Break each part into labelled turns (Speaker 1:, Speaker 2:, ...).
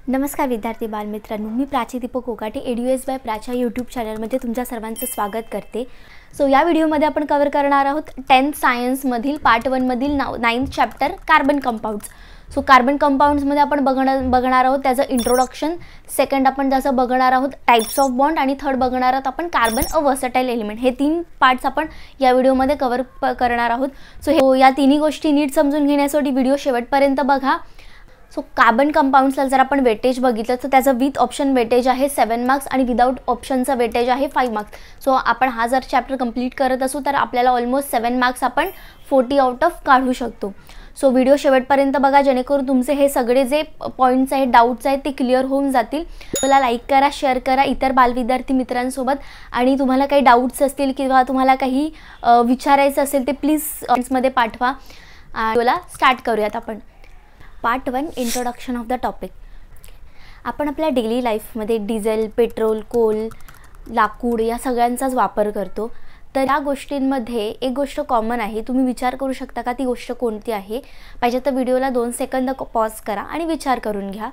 Speaker 1: नमस्कार विद्यार्थी बालमित्रांनो, मी प्राची दीपक कोकाटे एड्यूएस बाय प्राच्या यूट्यूब चॅनलमध्ये तुमच्या सर्वांचं स्वागत करते। सो या व्हिडिओमध्ये आपण कव्हर करणार आहोत 10th सायन्समधील पार्ट 1 मधील 9th chapter carbon compounds. So carbon कंपाउंड्समध्ये आपण बघणार आहोत त्याचं इंट्रोडक्शन, सेकंड आपण त्याचं बघणार आहोत टाइप्स ऑफ बॉन्ड आणि थर्ड बघणार आहोत आपण कार्बन अ वर्सटाइल एलिमेंट। हे तीन पार्ट्स आपण या व्हिडिओमध्ये कव्हर करणार आहोत। सो या तिन्ही गोष्टी नीट समजून घेण्यासाठी व्हिडिओ शेवटपर्यंत बघा। सो कार्बन कंपाउंड्सला जर आपण वेटेज बघितलं तर त्याचं विथ ऑप्शन वेटेज आहे 7 मार्क्स आणि विदाउट ऑप्शनचं वेटेज आहे 5 मार्क्स। सो आपण हा जर चॅप्टर कंप्लीट करत असू तर आपल्याला ऑलमोस्ट 7 मार्क्स आपण 40 आउट ऑफ काढू शकतो। सो व्हिडिओ शेवटपर्यंत बघा जेणेकरून तुमचे हे सगळे जे पॉईंट्स आहेत, डाऊट्स आहेत ते क्लिअर होऊन जातील। मला लाईक करा, शेअर करा इतर बालविद्यार्थी मित्रांसोबत, आणि तुम्हाला काही डाऊट्स असतील किंवा तुम्हाला काही विचारायचं असेल ते प्लीज कमेंट्समध्ये पाठवा। व्हिडिओला स्टार्ट करूयात आपण। Part 1 introduction of the topic. आपण आपल्या डेली लाईफमध्ये डिझेल, पेट्रोल, कोल, लाकूड या सगळ्यांचाच वापर करतो। तर या गोष्टींमध्ये एक गोष्ट कॉमन आहे, तुम्ही विचार करू शकता का ती गोष्ट कोणती आहे? पाहिजे तर व्हिडिओला 2 सेकंद पॉज करा आणि विचार करून घ्या।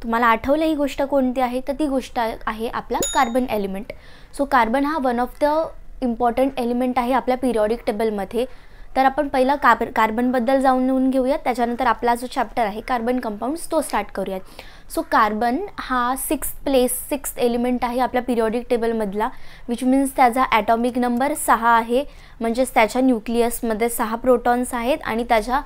Speaker 1: तुम्हाला आठवलं ही गोष्ट कोणती आहे? तर ती गोष्ट आहे आपला कार्बन एलिमेंट। सो कार्बन हा one of the important element आहे आपल्या पिरियॉडिक टेबलमध्ये। तर आपण पहिला कार्बनबद्दल जाणून घेऊयात, त्याच्यानंतर आपला जो चॅप्टर आहे कार्बन कंपाउंड्स तो स्टार्ट करूयात। सो कार्बन हा 6th एलिमेंट आहे आपल्या पिरियॉडिक टेबलमधला, विच मीन्स त्याचा ॲटॉमिक नंबर 6 आहे। म्हणजेच त्याच्या न्यूक्लियसमध्ये 6 प्रोटॉन्स आहेत आणि त्याच्या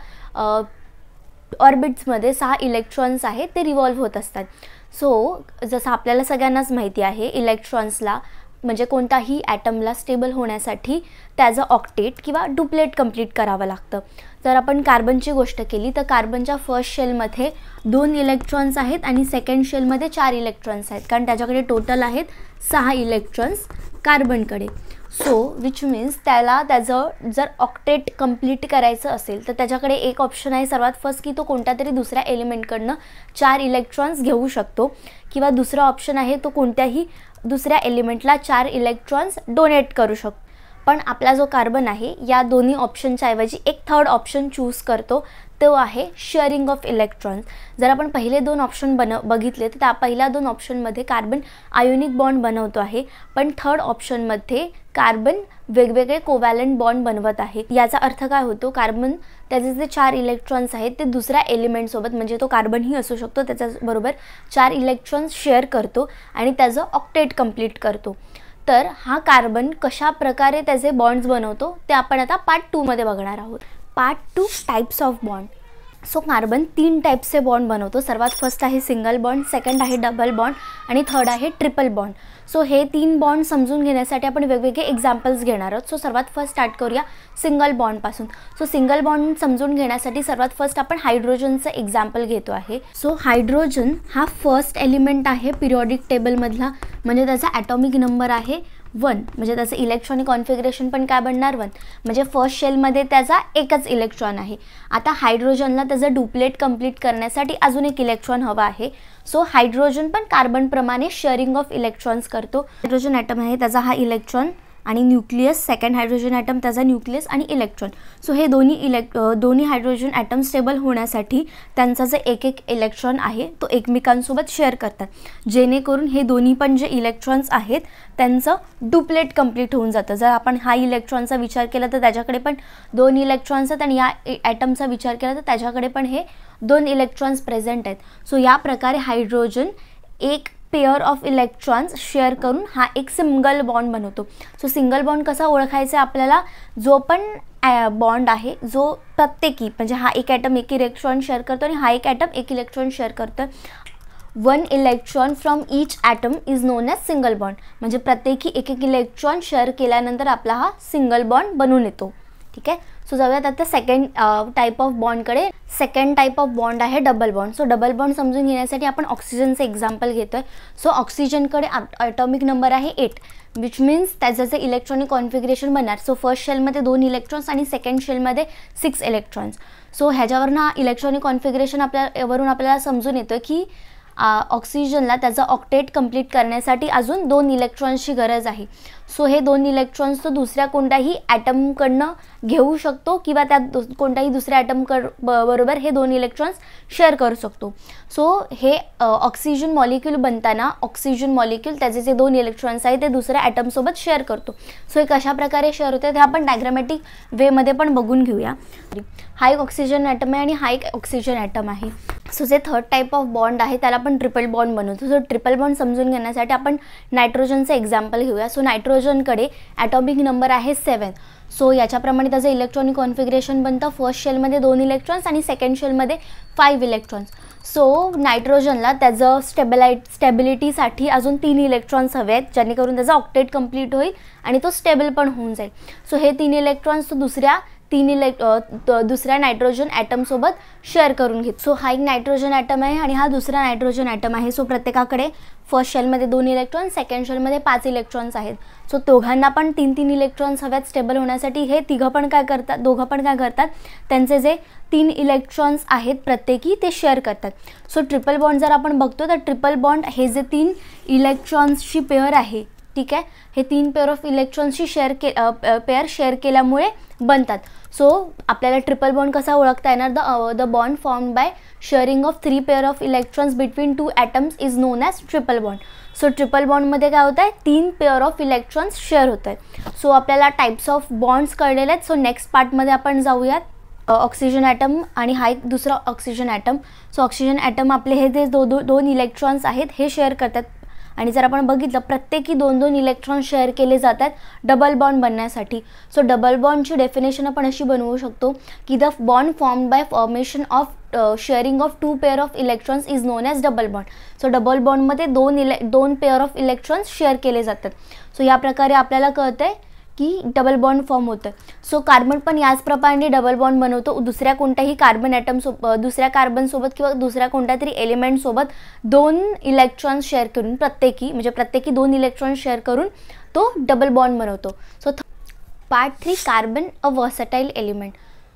Speaker 1: ऑर्बिट्समध्ये 6 इलेक्ट्रॉन्स आहेत, ते रिव्हॉल्व होत असतात। सो जसं आपल्याला सगळ्यांनाच माहिती आहे, इलेक्ट्रॉन्सला म्हणजे कोणताही ॲटमला स्टेबल होण्यासाठी त्याचं ऑक्टेट किंवा डुप्लेट कंप्लीट करावं लागतं। जर आपण कार्बनची गोष्ट केली तर कार्बनच्या फर्स्ट शेलमध्ये 2 इलेक्ट्रॉन्स आहेत आणि सेकंड शेलमध्ये 4 इलेक्ट्रॉन्स आहेत, कारण त्याच्याकडे टोटल आहेत 6 इलेक्ट्रॉन्स कार्बनकडे। सो विच मीन्स त्याचं जर ऑक्टेट कंप्लीट करायचं असेल तर त्याच्याकडे एक ऑप्शन आहे सर्वात फर्स्ट, की तो कोणत्या तरी दुसऱ्या एलिमेंटकडनं 4 इलेक्ट्रॉन्स घेऊ शकतो, किंवा दुसरा ऑप्शन आहे तो कोणत्याही दुसऱ्या एलिमेंटला 4 इलेक्ट्रॉन्स डोनेट करू शकतो। पण आपला जो कार्बन आहे या दोन्ही ऑप्शनच्या ऐवजी एक थर्ड ऑप्शन चूज करतो, तो आहे शेअरिंग ऑफ इलेक्ट्रॉन्स। जर आपण पहिले 2 ऑप्शन बघितले तर त्या पहिल्या 2 ऑप्शनमध्ये कार्बन आयोनिक बॉन्ड बनवतो आहे, पण थर्ड ऑप्शनमध्ये कार्बन वेगवेगळे कोव्हॅलंट बॉन्ड बनवत आहे। याचा अर्थ काय होतो? कार्बन त्याचे जे 4 इलेक्ट्रॉन्स आहेत ते दुसऱ्या एलिमेंटसोबत, म्हणजे तो कार्बनही असू शकतो, त्याच्याबरोबर 4 इलेक्ट्रॉन्स शेअर करतो आणि त्याचं ऑक्टेट कंप्लीट करतो। तर हा कार्बन कशा प्रकारे त्याचे बॉन्ड्स बनवतो ते आपण आता पार्ट 2 मध्ये बघणार आहोत। Part 2 types of bond. So carbon 3 टाइप्सचे बॉन्ड बनवतो। सर्वात फर्स्ट आहे सिंगल बॉन्ड, सेकंड आहे डबल बॉन्ड आणि थर्ड आहे ट्रिपल बॉन्ड। सो हे 3 बॉन्ड समजून घेण्यासाठी आपण वेगवेगळे एक्झाम्पल्स घेणार आहोत। सो सर्वात फर्स्ट स्टार्ट करूया सिंगल बॉन्डपासून। सो सिंगल बॉन्ड समजून घेण्यासाठी सर्वात फर्स्ट आपण हायड्रोजनचं एक्झाम्पल घेतो आहे। सो हायड्रोजन हा फर्स्ट एलिमेंट आहे पिरियॉडिक टेबलमधला, म्हणजे त्याचा ॲटॉमिक नंबर आहे 1, म्हणजे त्याचं इलेक्ट्रॉनिक कॉन्फिगरेशन पण काय बनणार 1, म्हणजे फर्स्ट शेलमध्ये त्याचा एकच इलेक्ट्रॉन आहे। आता हायड्रोजनला त्याचं डुप्लेट कंप्लीट करण्यासाठी अजून एक इलेक्ट्रॉन हवा आहे। सो हायड्रोजन पण कार्बनप्रमाणे शेअरिंग ऑफ इलेक्ट्रॉन्स करतो। हायड्रोजन ॲटम आहे त्याचा हा इलेक्ट्रॉन आणि न्यूक्लियस, सेकंड हायड्रोजन ॲटम त्याचा न्यूक्लियस आणि इलेक्ट्रॉन। सो हे दोन्ही हायड्रोजन ॲटम स्टेबल होण्यासाठी त्यांचा जे एक इलेक्ट्रॉन आहे तो एकमेकांसोबत शेअर करतात, जेणेकरून हे दोन्ही पण जे इलेक्ट्रॉन्स आहेत त्यांचं डुप्लेट कंप्लीट होऊन जातं। जर आपण हा इलेक्ट्रॉनचा विचार केला तर त्याच्याकडे पण 2 इलेक्ट्रॉन्स आहेत, आणि या ॲटमचा विचार केला तर त्याच्याकडे पण हे 2 इलेक्ट्रॉन्स प्रेझेंट आहेत। सो या प्रकारे हायड्रोजन एक पेअर ऑफ इलेक्ट्रॉन्स शेअर करून हा एक सिंगल बॉन्ड बनवतो। सो सिंगल बॉन्ड कसा ओळखायचा आपल्याला? जो पण बॉन्ड आहे जो प्रत्येकी, म्हणजे हा एक ॲटम एक इलेक्ट्रॉन शेअर करतो आणि हा एक ॲटम एक इलेक्ट्रॉन शेअर करतो, 1 electron from each atom is known as single bond. म्हणजे प्रत्येकी एक इलेक्ट्रॉन शेअर केल्यानंतर आपला हा सिंगल बॉन्ड बनून येतो। ठीक आहे। सो जाऊयात आता सेकंड टाइप ऑफ बॉन्डकडे। सेकंड टाइप ऑफ बॉन्ड आहे double bond. So double bond समजून घेण्यासाठी आपण ऑक्सिजनचं एक्झाम्पल घेतोय। सो ऑक्सिजनकडे ॲटॉमिक नंबर आहे 8, विच मीन्स त्याचं जे इलेक्ट्रॉनिक कॉन्फिगरेशन बनणार, सो फर्स्ट शेलमध्ये 2 इलेक्ट्रॉन्स आणि सेकंड शेलमध्ये 6 इलेक्ट्रॉन्स। सो ह्याच्यावरनं इलेक्ट्रॉनिक कॉन्फिगरेशन वरून आपल्याला समजून येतं की ऑक्सिजनला त्याचा ऑक्टेट कंप्लीट करण्यासाठी अजून 2 इलेक्ट्रॉन्सची गरज आहे. सो हे 2 इलेक्ट्रॉन्स तो दुसऱ्या कोणत्याही ॲटमकडनं घेऊ शकतो किंवा त्या कोणत्याही दुसऱ्या बरोबर हे 2 इलेक्ट्रॉन्स शेअर करू शकतो. सो हे ऑक्सिजन मॉलिक्यूल बनताना ऑक्सिजन मॉलिक्यूल त्याचे जे 2 इलेक्ट्रॉन्स आहेत ते दुसऱ्या ॲटमसोबत शेअर करतो. सो हे कशा प्रकारे शेअर होते ते आपण डायग्रामॅटिक वेमध्ये पण बघून घेऊया. हा एक ऑक्सिजन ॲटम आहे आणि हा एक ऑक्सिजन ॲटम आहे. सो जे थर्ड टाईप ऑफ बॉन्ड आहे त्याला आपण ट्रिपल बॉन्ड बनवतो. सो ट्रिपल बॉन्ड समजून घेण्यासाठी आपण नायट्रोजनचं एक्झाम्पल घेऊया. सो नायट्रोजनकडे ॲटॉमिक नंबर आहे 7. सो याच्याप्रमाणे त्याचं इलेक्ट्रॉनिक कॉन्फिगरेशन बनतं. फर्स्ट शेलमध्ये 2 इलेक्ट्रॉन्स आणि सेकंड शेलमध्ये 5 इलेक्ट्रॉन्स. सो नायट्रोजनला त्याचं स्टेबिलिटीसाठी अजून 3 इलेक्ट्रॉन्स हवे आहेत जेणेकरून त्याचा ऑक्टेट कंप्लीट होईल आणि तो स्टेबल पण होऊन जाईल. सो हे 3 इलेक्ट्रॉन्स तो दुसऱ्या नायट्रोजन ॲटमसोबत शेअर करून घेतो. सो हा एक नायट्रोजन ॲटम आहे आणि हा दुसरा नायट्रोजन ॲटम आहे. सो प्रत्येकाकडे फर्स्ट शेलमध्ये 2 इलेक्ट्रॉन्स, सेकंड शेलमध्ये 5 इलेक्ट्रॉन्स आहेत. सो दोघांना पण 3 इलेक्ट्रॉन्स हव्यात स्टेबल होण्यासाठी. हे दोघं पण काय करतात त्यांचे जे 3 इलेक्ट्रॉन्स आहेत प्रत्येकी ते शेअर करतात. सो ट्रिपल बॉन्ड जर आपण बघतो तर ट्रिपल बॉन्ड हे जे 3 इलेक्ट्रॉन्सची पेअर आहे, ठीक आहे, हे 3 पेअर ऑफ इलेक्ट्रॉन्सची पेअर शेअर केल्यामुळे बनतात. सो आपल्याला ट्रिपल बॉन्ड कसा ओळखता येणार? The bond formed by sharing of 3 pair of electrons between 2 atoms is known as triple bond. So triple बॉन्डमध्ये काय होतं आहे? 3 पेअर ऑफ इलेक्ट्रॉन्स शेअर होत आहेत. सो आपल्याला टाईप्स ऑफ बॉन्ड्स कळलेले आहेत. सो नेक्स्ट पार्टमध्ये आपण जाऊयात. ऑक्सिजन ॲटम आणि हा एक दुसरा oxygen atom. So oxygen atom आपले हे जे 2 इलेक्ट्रॉन्स आहेत हे शेअर करतात आणि जर आपण बघितलं प्रत्येकी 2 इलेक्ट्रॉन शेअर केले जातात डबल बॉन्ड बनण्यासाठी. सो डबल बॉन्डची डेफिनेशन आपण अशी बनवू शकतो की the bond formed by formation of sharing of 2 pair of electrons is known as double bond. So double बॉन्डमध्ये 2 पेअर ऑफ इलेक्ट्रॉन्स शेअर केले जातात. सो या प्रकारे आपल्याला कळतं आहे की डबल बॉन्ड फॉर्म होतं. सो कार्बन पण याचप्रमाणे डबल बॉन्ड बनवतो. दुसऱ्या कोणत्याही दुसऱ्या कार्बनसोबत किंवा दुसऱ्या कोणत्या तरी एलिमेंटसोबत 2 इलेक्ट्रॉन्स शेअर करून प्रत्येकी 2 इलेक्ट्रॉन्स शेअर करून तो डबल बॉन्ड बनवतो. सो पार्ट 3 कार्बन अ वर्सटाईल एलिमेंट.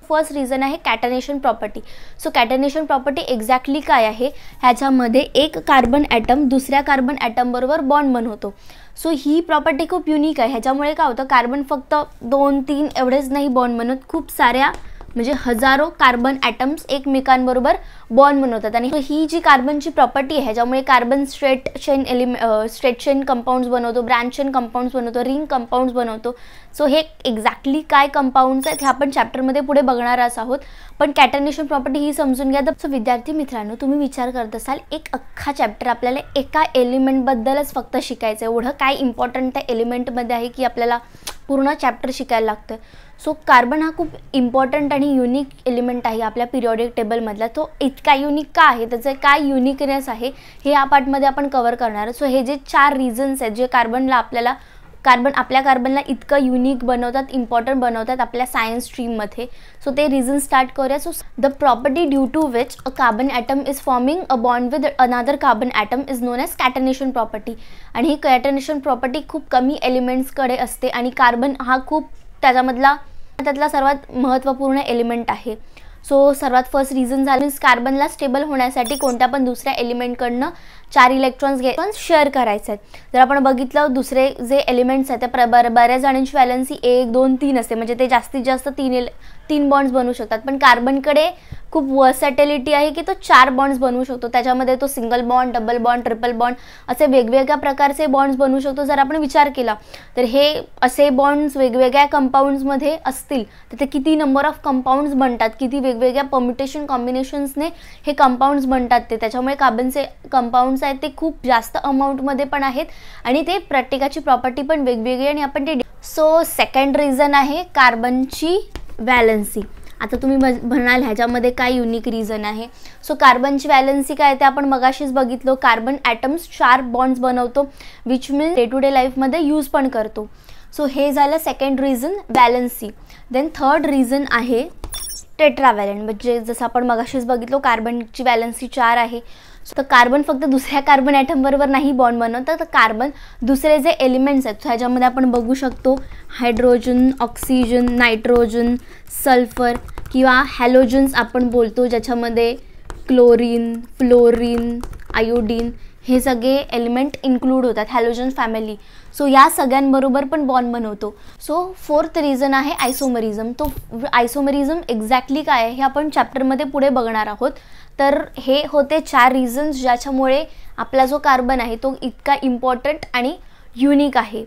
Speaker 1: फर्स्ट रिझन आहे कॅटनेशन प्रॉपर्टी. सो कॅटनेशन प्रॉपर्टी एक्झॅक्टली काय आहे? ह्याच्यामध्ये एक कार्बन ॲटम दुसऱ्या कार्बन ॲटमबरोबर बॉन्ड बनवतो. सो ही प्रॉपर्टी खूप युनिक आहे. ह्याच्यामुळे काय होतं? कार्बन फक्त 2-3 एवढेच नाही बॉन्ड बनवत, खूप साऱ्या म्हणजे हजारो कार्बन ॲटम्स एकमेकांबरोबर बॉन्ड बनवतात. आणि ही जी कार्बनची प्रॉपर्टी आहे ह्याच्यामुळे कार्बन स्ट्रेट चेन कंपाऊंड्स बनवतो, ब्रँच चेन कंपाऊंड्स बनवतो, रिंग कंपाऊंड्स बनवतो. सो हे एक्झॅक्टली काय कंपाऊंड्स आहेत हे आपण चॅप्टरमध्ये पुढे बघणारच आहोत. पण कॅटनेशन प्रॉपर्टी ही समजून घ्या. सो विद्यार्थी मित्रांनो, तुम्ही विचार करत असाल एक अख्खा चॅप्टर आपल्याला एका एलिमेंटबद्दलच फक्त शिकायचं आहे, एवढं काय इम्पॉर्टंट त्या एलिमेंटमध्ये आहे की आपल्याला पूर्ण चॅप्टर शिकायला लागतं. सो कार्बन हा खूप इम्पॉर्टंट आणि युनिक एलिमेंट आहे आपल्या पिरियॉडिक टेबलमधला. तो इतका युनिक का आहे, त्याचं काय युनिकनेस आहे हे या पार्टमध्ये आपण कव्हर करणार. सो हे जे 4 रिझन्स आहेत जे आपल्या कार्बनला इतकं युनिक बनवतात, इम्पॉर्टंट बनवतात आपल्या सायन्स स्ट्रीममध्ये. सो ते रिझन स्टार्ट करूया. So the property due to which a carbon atom is forming a bond with another carbon atom is known as catenation property. आणि ही कॅटनेशन प्रॉपर्टी खूप कमी एलिमेंट्सकडे असते आणि कार्बन हा खूप त्यातला सर्वात महत्त्वपूर्ण एलिमेंट आहे. सो सर्वात फर्स्ट रिझन झालं कार्बनला स्टेबल होण्यासाठी कोणत्या पण दुसऱ्या एलिमेंटकडनं 4 इलेक्ट्रॉन्स शेअर करायचे आहेत. जर आपण बघितलं दुसरे जे एलिमेंट्स आहेत त्या बऱ्याच जणांची व्हॅलन्सी 1, 2, 3 असते, म्हणजे ते जास्तीत जास्त 3 बॉन्ड्स बनवू शकतात. पण कार्बनकडे खूप वर्सॅटिलिटी आहे की तो 4 बॉन्ड्स बनवू शकतो. त्याच्यामध्ये तो single bond, double bond, triple bond असे वेगवेगळ्या प्रकारचे बॉन्ड्स बनवू शकतो. जर आपण विचार केला तर हे असे बॉन्ड्स वेगवेगळ्या कंपाऊंड्समध्ये असतील तर ते किती नंबर ऑफ कंपाऊंड्स बनतात, किती वेगवेगळ्या परम्युटेशन कॉम्बिनेशन्सने हे कंपाऊंड्स बनतात. त्याच्यामुळे कार्बनचे कंपाऊंड्स आहेत ते खूप जास्त अमाऊंटमध्ये पण आहेत आणि ते प्रत्येकाची प्रॉपर्टी पण वेगवेगळी आणि आपण ते. सो सेकंड रिझन आहे कार्बनची व्हॅलन्सी. आता तुम्ही म्हणाल ह्याच्यामध्ये काय युनिक रिझन आहे? सो कार्बनची व्हॅलन्सी काय ते आपण मगाशीच बघितलो. कार्बन ॲटम्स 4 बॉन्ड्स बनवतो which means day to day लाईफमध्ये यूज पण करतो. सो हे झालं second reason valency. Then third reason आहे टेट्राव्हॅलंट. म्हणजे जसं आपण मगाशीच बघितलो कार्बनची व्हॅलन्सी 4 आहे. तर कार्बन फक्त दुसऱ्या कार्बन ॲटमबरोबर नाही बॉन्ड बनवतं, तर कार्बन दुसरे जे एलिमेंट्स आहेत ह्याच्यामध्ये आपण बघू शकतो हायड्रोजन, ऑक्सिजन, नायट्रोजन, सल्फर किंवा हॅलोजन्स आपण बोलतो, ज्याच्यामध्ये क्लोरीन, फ्लोरीन आयोडीन हे सगळे एलिमेंट इन्क्लूड होतात हॅलोजन फॅमिली. सो या सगळ्यांबरोबर पण बॉन्ड बनवतो. सो फोर्थ रिझन आहे आयसोमरिझम. तो आयसोमरिझम एक्झॅक्टली काय आहे हे आपण चॅप्टरमध्ये पुढे बघणार आहोत. तर हे होते 4 रिझन्स ज्याच्यामुळे आपला जो कार्बन आहे तो इतका इम्पॉर्टंट आणि युनिक आहे.